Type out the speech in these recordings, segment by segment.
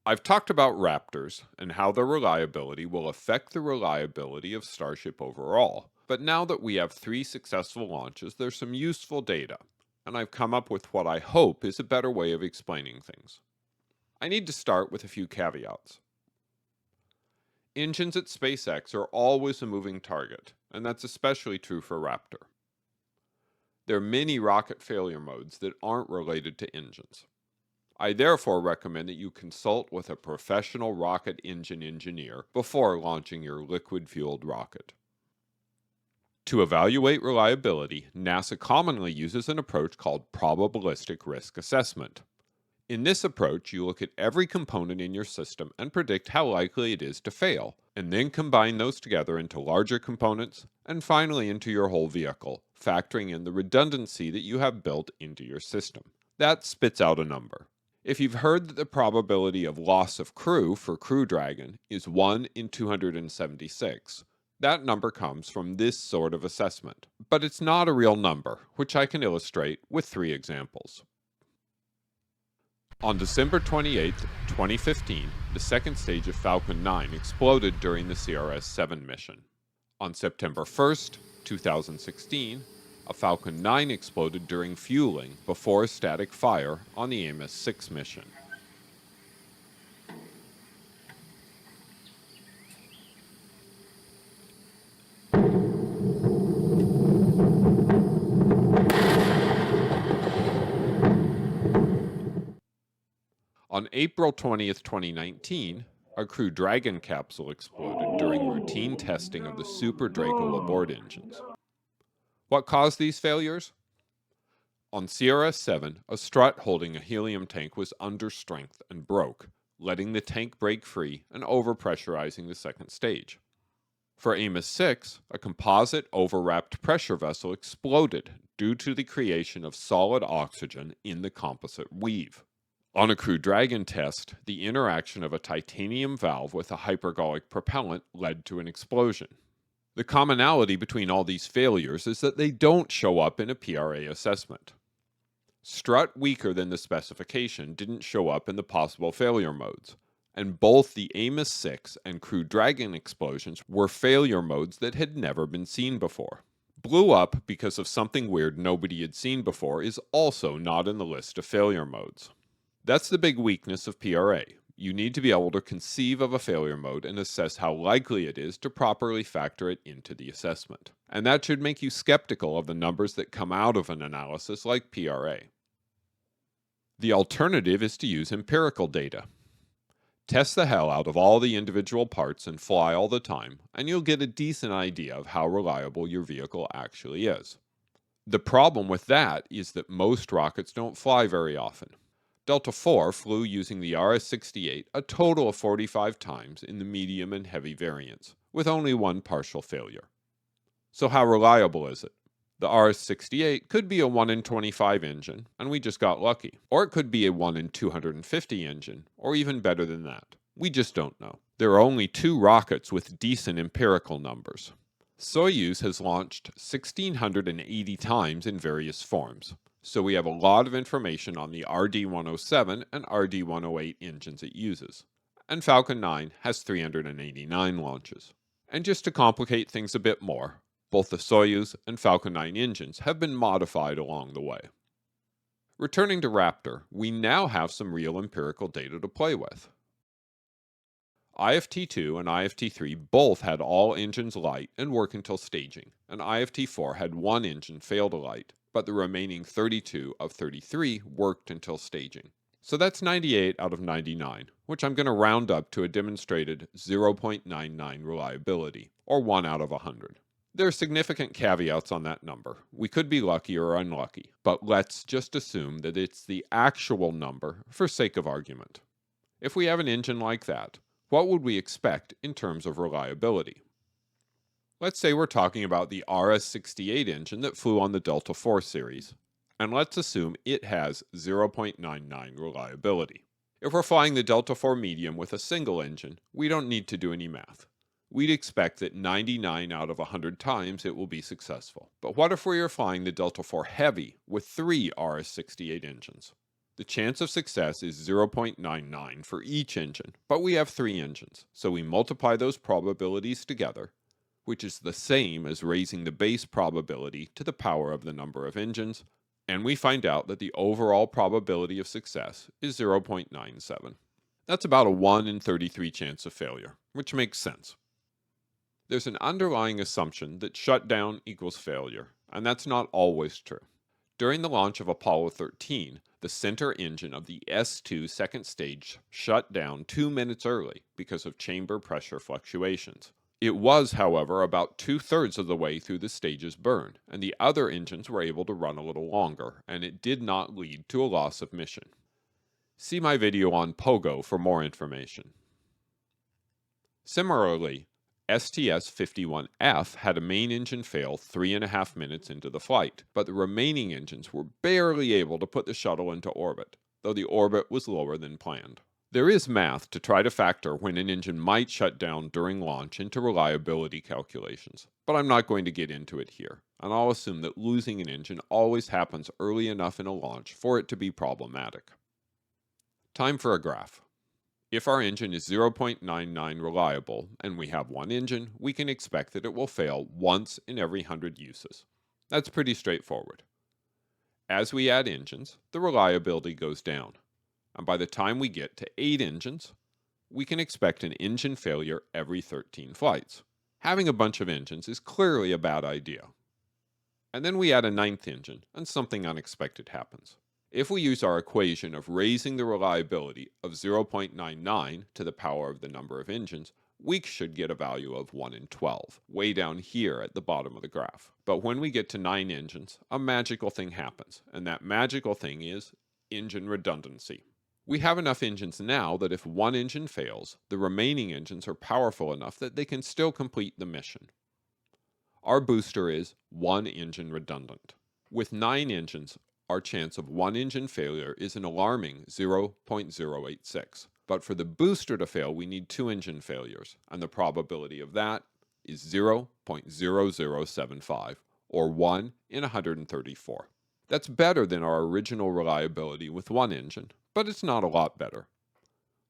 I've talked about Raptors and how their reliability will affect the reliability of Starship overall, but now that we have 3 successful launches, there's some useful data, and I've come up with what I hope is a better way of explaining things. I need to start with a few caveats. Engines at SpaceX are always a moving target, and that's especially true for Raptor. There are many rocket failure modes that aren't related to engines. I therefore recommend that you consult with a professional rocket engine engineer before launching your liquid-fueled rocket. To evaluate reliability, NASA commonly uses an approach called probabilistic risk assessment. In this approach, you look at every component in your system and predict how likely it is to fail, and then combine those together into larger components, and finally into your whole vehicle, factoring in the redundancy that you have built into your system. That spits out a number. If you've heard that the probability of loss of crew for Crew Dragon is 1 in 276, that number comes from this sort of assessment. But it's not a real number, which I can illustrate with 3 examples. On December 28, 2015, the second stage of Falcon 9 exploded during the CRS-7 mission. On September 1, 2016, a Falcon 9 exploded during fueling before a static fire on the Amos-6 mission. On April 20th, 2019, a Crew Dragon capsule exploded during routine testing of the Super Draco abort engines. What caused these failures? On CRS-7, a strut holding a helium tank was under strength and broke, letting the tank break free and overpressurizing the second stage. For Amos-6, a composite overwrapped pressure vessel exploded due to the creation of solid oxygen in the composite weave. On a Crew Dragon test, the interaction of a titanium valve with a hypergolic propellant led to an explosion. The commonality between all these failures is that they don't show up in a PRA assessment. Strut weaker than the specification didn't show up in the possible failure modes, and both the Amos-6 and Crew Dragon explosions were failure modes that had never been seen before. Blew up because of something weird nobody had seen before is also not in the list of failure modes. That's the big weakness of PRA. You need to be able to conceive of a failure mode and assess how likely it is to properly factor it into the assessment. And that should make you skeptical of the numbers that come out of an analysis like PRA. The alternative is to use empirical data. Test the hell out of all the individual parts and fly all the time, and you'll get a decent idea of how reliable your vehicle actually is. The problem with that is that most rockets don't fly very often. Delta IV flew using the RS-68 a total of 45 times in the medium and heavy variants, with only one partial failure. So how reliable is it? The RS-68 could be a 1 in 25 engine, and we just got lucky. Or it could be a 1 in 250 engine, or even better than that. We just don't know. There are only 2 rockets with decent empirical numbers. Soyuz has launched 1,680 times in various forms, so we have a lot of information on the RD-107 and RD-108 engines it uses. And Falcon 9 has 389 launches. And just to complicate things a bit more, both the Soyuz and Falcon 9 engines have been modified along the way. Returning to Raptor, we now have some real empirical data to play with. IFT-2 and IFT-3 both had all engines light and work until staging, and IFT-4 had 1 engine fail to light, but the remaining 32 of 33 worked until staging. So that's 98 out of 99, which I'm going to round up to a demonstrated 0.99 reliability, or 1 out of 100. There are significant caveats on that number. We could be lucky or unlucky, but let's just assume that it's the actual number for sake of argument. If we have an engine like that, what would we expect in terms of reliability? Let's say we're talking about the RS-68 engine that flew on the Delta IV series, and let's assume it has 0.99 reliability. If we're flying the Delta IV medium with a single engine, we don't need to do any math. We'd expect that 99 out of 100 times it will be successful. But what if we are flying the Delta IV heavy with 3 RS-68 engines? The chance of success is 0.99 for each engine, but we have 3 engines, so we multiply those probabilities together, which is the same as raising the base probability to the power of the number of engines, and we find out that the overall probability of success is 0.97. That's about a 1 in 33 chance of failure, which makes sense. There's an underlying assumption that shutdown equals failure, and that's not always true. During the launch of Apollo 13, the center engine of the S2 second stage shut down 2 minutes early because of chamber pressure fluctuations. It was, however, about 2/3 of the way through the stage's burn, and the other engines were able to run a little longer, and it did not lead to a loss of mission. See my video on Pogo for more information. Similarly, STS-51F had a main engine fail 3.5 minutes into the flight, but the remaining engines were barely able to put the shuttle into orbit, though the orbit was lower than planned. There is math to try to factor when an engine might shut down during launch into reliability calculations, but I'm not going to get into it here, and I'll assume that losing an engine always happens early enough in a launch for it to be problematic. Time for a graph. If our engine is 0.99 reliable, and we have 1 engine, we can expect that it will fail once in every 100 uses. That's pretty straightforward. As we add engines, the reliability goes down, and by the time we get to 8 engines, we can expect an engine failure every 13 flights. Having a bunch of engines is clearly a bad idea. And then we add a 9th engine, and something unexpected happens. If we use our equation of raising the reliability of 0.99 to the power of the number of engines, we should get a value of 1 in 12, way down here at the bottom of the graph. But when we get to 9 engines, a magical thing happens, and that magical thing is engine redundancy. We have enough engines now that if 1 engine fails, the remaining engines are powerful enough that they can still complete the mission. Our booster is 1 engine redundant. With 9 engines, our chance of 1 engine failure is an alarming 0.086. But for the booster to fail, we need 2 engine failures, and the probability of that is 0.0075, or 1 in 134. That's better than our original reliability with 1 engine, but it's not a lot better.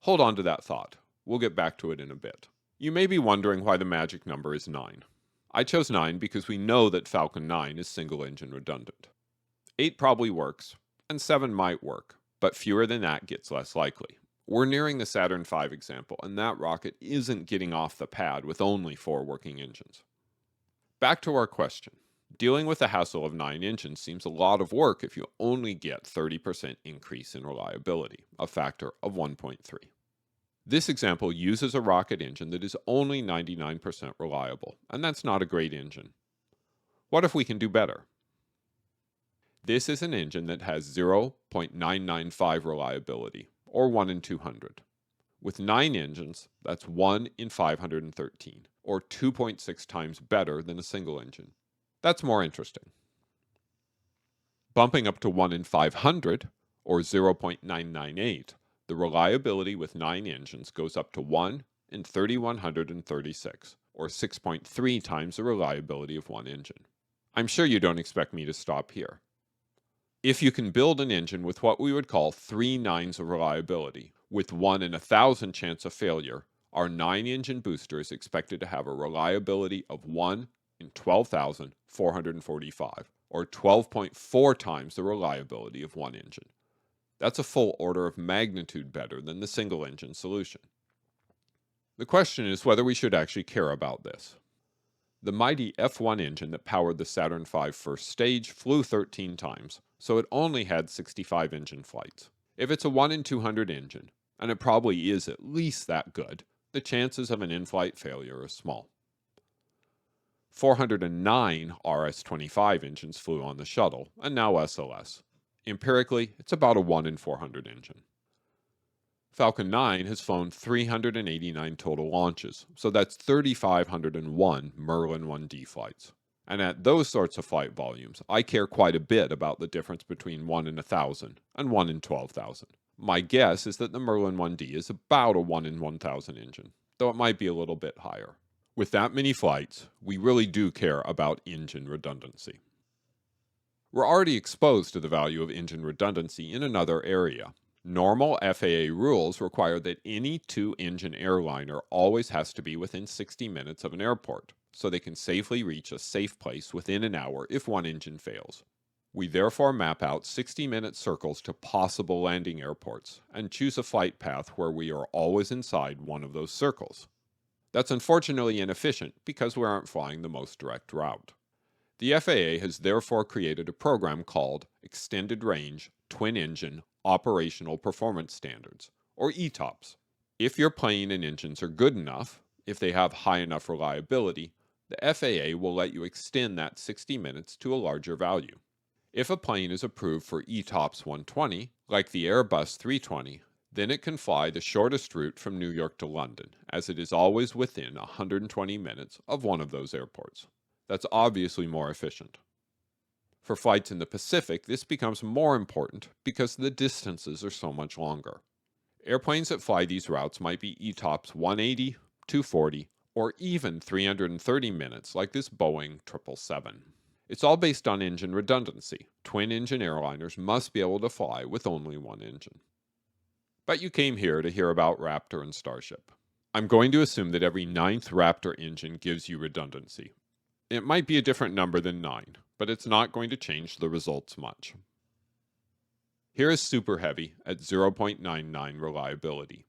Hold on to that thought. We'll get back to it in a bit. You may be wondering why the magic number is 9. I chose 9 because we know that Falcon 9 is single engine redundant. 8 probably works, and 7 might work, but fewer than that gets less likely. We're nearing the Saturn V example, and that rocket isn't getting off the pad with only 4 working engines. Back to our question. Dealing with the hassle of 9 engines seems a lot of work if you only get 30% increase in reliability, a factor of 1.3. This example uses a rocket engine that is only 99% reliable, and that's not a great engine. What if we can do better? This is an engine that has 0.995 reliability, or 1 in 200. With 9 engines, that's 1 in 513, or 2.6 times better than a single engine. That's more interesting. Bumping up to 1 in 500, or 0.998, the reliability with 9 engines goes up to 1 in 3,136, or 6.3 times the reliability of 1 engine. I'm sure you don't expect me to stop here. If you can build an engine with what we would call 3 nines of reliability, with 1 in 1,000 chance of failure, our 9-engine booster is expected to have a reliability of 1 in 12,445, or 12.4 times the reliability of 1 engine. That's a full order of magnitude better than the single-engine solution. The question is whether we should actually care about this. The mighty F1 engine that powered the Saturn V first stage flew 13 times, so it only had 65 engine flights. If it's a 1 in 200 engine, and it probably is at least that good, the chances of an in-flight failure are small. 409 RS-25 engines flew on the shuttle, and now SLS. Empirically, it's about a 1 in 400 engine. Falcon 9 has flown 389 total launches, so that's 3,501 Merlin 1D flights. And at those sorts of flight volumes, I care quite a bit about the difference between 1 in 1,000 and 1 in 12,000. My guess is that the Merlin 1D is about a 1 in 1,000 engine, though it might be a little bit higher. With that many flights, we really do care about engine redundancy. We're already exposed to the value of engine redundancy in another area. Normal FAA rules require that any two-engine airliner always has to be within 60 minutes of an airport, so they can safely reach a safe place within an hour if one engine fails. We therefore map out 60-minute circles to possible landing airports and choose a flight path where we are always inside one of those circles. That's unfortunately inefficient because we aren't flying the most direct route. The FAA has therefore created a program called Extended Range Twin Engine Operational Performance Standards, or ETOPS. If your plane and engines are good enough, if they have high enough reliability, the FAA will let you extend that 60 minutes to a larger value. If a plane is approved for ETOPS 120, like the Airbus 320, then it can fly the shortest route from New York to London, as it is always within 120 minutes of one of those airports. That's obviously more efficient. For flights in the Pacific, this becomes more important because the distances are so much longer. Airplanes that fly these routes might be ETOPS 180, 240, or even 330 minutes like this Boeing 777. It's all based on engine redundancy. Twin-engine airliners must be able to fly with only one engine. But you came here to hear about Raptor and Starship. I'm going to assume that every 9th Raptor engine gives you redundancy. It might be a different number than 9, but it's not going to change the results much. Here is Superheavy at 0.99 reliability.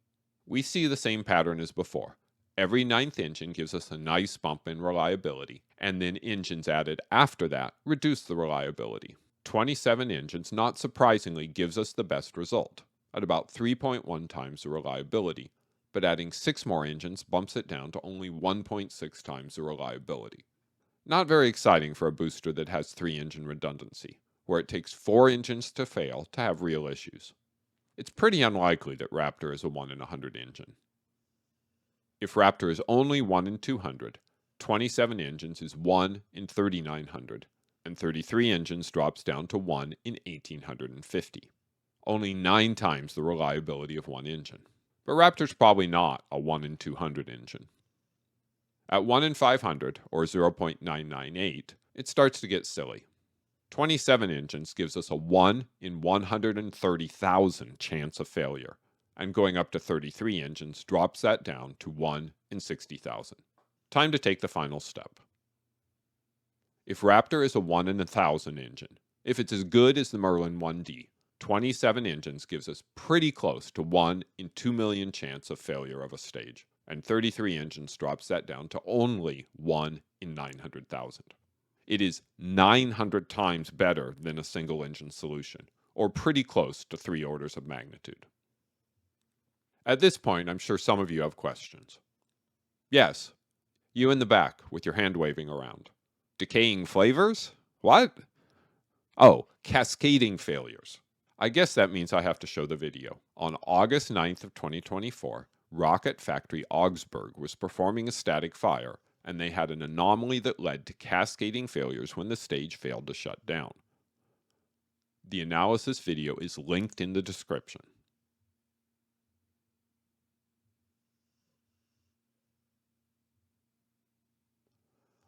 We see the same pattern as before. Every 9th engine gives us a nice bump in reliability, and then engines added after that reduce the reliability. 27 engines, not surprisingly, gives us the best result, at about 3.1 times the reliability, but adding 6 more engines bumps it down to only 1.6 times the reliability. Not very exciting for a booster that has 3-engine redundancy, where it takes 4 engines to fail to have real issues. It's pretty unlikely that Raptor is a 1 in 100 engine. If Raptor is only 1 in 200, 27 engines is 1 in 3,900, and 33 engines drops down to 1 in 1,850. Only 9 times the reliability of one engine. But Raptor's probably not a 1 in 200 engine. At 1 in 500, or 0.998, it starts to get silly. 27 engines gives us a 1 in 130,000 chance of failure, and going up to 33 engines drops that down to 1 in 60,000. Time to take the final step. If Raptor is a 1 in 1,000 engine, if it's as good as the Merlin 1D, 27 engines gives us pretty close to 1 in 2 million chance of failure of a stage, and 33 engines drops that down to only 1 in 900,000. It is 900 times better than a single engine solution, or pretty close to 3 orders of magnitude. At this point, I'm sure some of you have questions. Yes, you in the back with your hand waving around. Decaying flavors? What? Oh, cascading failures. I guess that means I have to show the video. On August 9th of 2024, Rocket Factory Augsburg was performing a static fire, and they had an anomaly that led to cascading failures when the stage failed to shut down. The analysis video is linked in the description.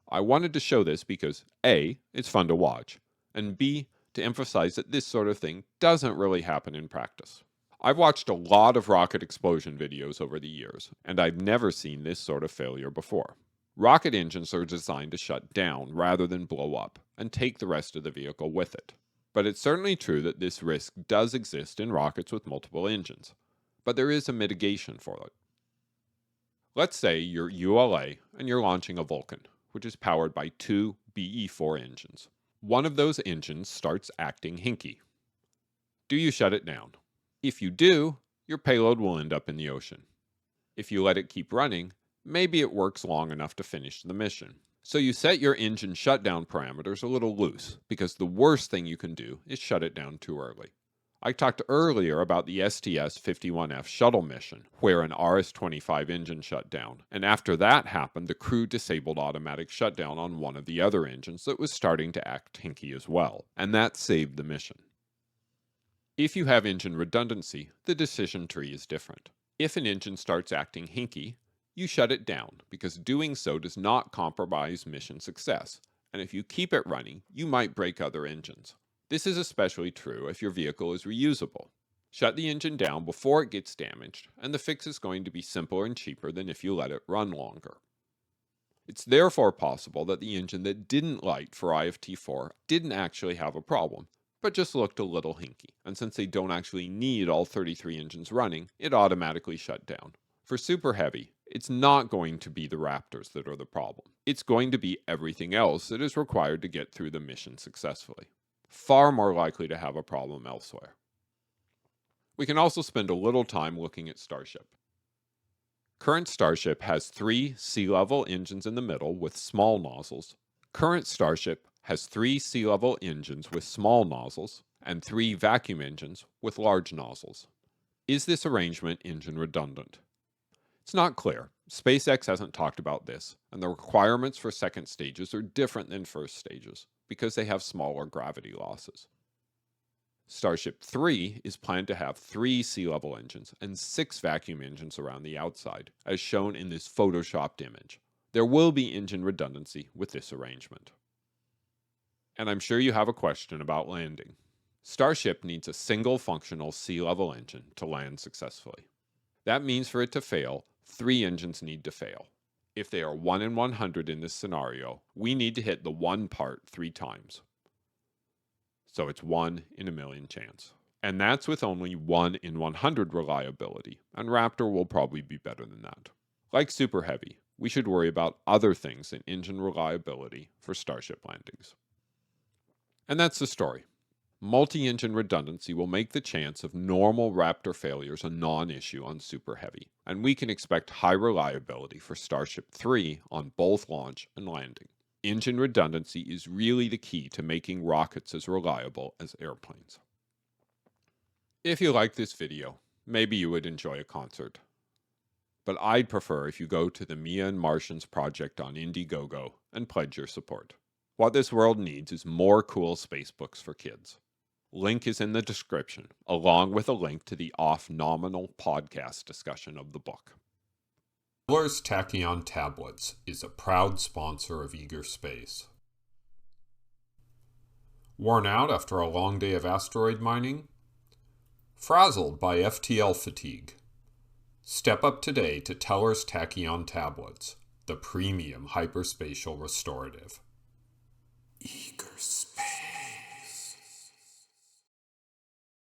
I wanted to show this because A, it's fun to watch, and B, to emphasize that this sort of thing doesn't really happen in practice. I've watched a lot of rocket explosion videos over the years, and I've never seen this sort of failure before. Rocket engines are designed to shut down rather than blow up, and take the rest of the vehicle with it. But it's certainly true that this risk does exist in rockets with multiple engines, but there is a mitigation for it. Let's say you're ULA and you're launching a Vulcan, which is powered by 2 BE-4 engines. One of those engines starts acting hinky. Do you shut it down? If you do, your payload will end up in the ocean. If you let it keep running, maybe it works long enough to finish the mission. So you set your engine shutdown parameters a little loose, because the worst thing you can do is shut it down too early. I talked earlier about the STS-51F shuttle mission, where an RS-25 engine shut down, and after that happened, the crew disabled automatic shutdown on one of the other engines that was starting to act hinky as well, and that saved the mission. If you have engine redundancy, the decision tree is different. If an engine starts acting hinky, you shut it down, because doing so does not compromise mission success, and if you keep it running, you might break other engines. This is especially true if your vehicle is reusable. Shut the engine down before it gets damaged, and the fix is going to be simpler and cheaper than if you let it run longer. It's therefore possible that the engine that didn't light for IFT4 didn't actually have a problem, but just looked a little hinky, and since they don't actually need all 33 engines running, it automatically shut down. For Superheavy, it's not going to be the Raptors that are the problem. It's going to be everything else that is required to get through the mission successfully. Far more likely to have a problem elsewhere. We can also spend a little time looking at Starship. Current Starship has 3 sea-level engines in the middle with small nozzles. Current Starship has 3 sea-level engines with small nozzles and 3 vacuum engines with large nozzles. Is this arrangement engine redundant? It's not clear. SpaceX hasn't talked about this, and the requirements for second stages are different than first stages because they have smaller gravity losses. Starship 3 is planned to have 3 sea-level engines and 6 vacuum engines around the outside, as shown in this photoshopped image. There will be engine redundancy with this arrangement. And I'm sure you have a question about landing. Starship needs a single functional sea-level engine to land successfully. That means for it to fail, 3 engines need to fail. If they are 1 in 100 in this scenario, we need to hit the 1 part 3 times. So it's 1 in a million chance. And that's with only 1 in 100 reliability, and Raptor will probably be better than that. Like Superheavy, we should worry about other things than engine reliability for Starship landings. And that's the story. Multi-engine redundancy will make the chance of normal Raptor failures a non-issue on Superheavy, and we can expect high reliability for Starship 3 on both launch and landing. Engine redundancy is really the key to making rockets as reliable as airplanes. If you like this video, maybe you would enjoy a concert. But I'd prefer if you go to the Mia and Martians project on Indiegogo and pledge your support. What this world needs is more cool space books for kids. Link is in the description, along with a link to the Nominal Podcase discussion of the book. Teller's Tachyon Tablets is a proud sponsor of Eager Space. Worn out after a long day of asteroid mining? Frazzled by FTL fatigue? Step up today to Teller's Tachyon Tablets, the premium hyperspatial restorative. Eager Space.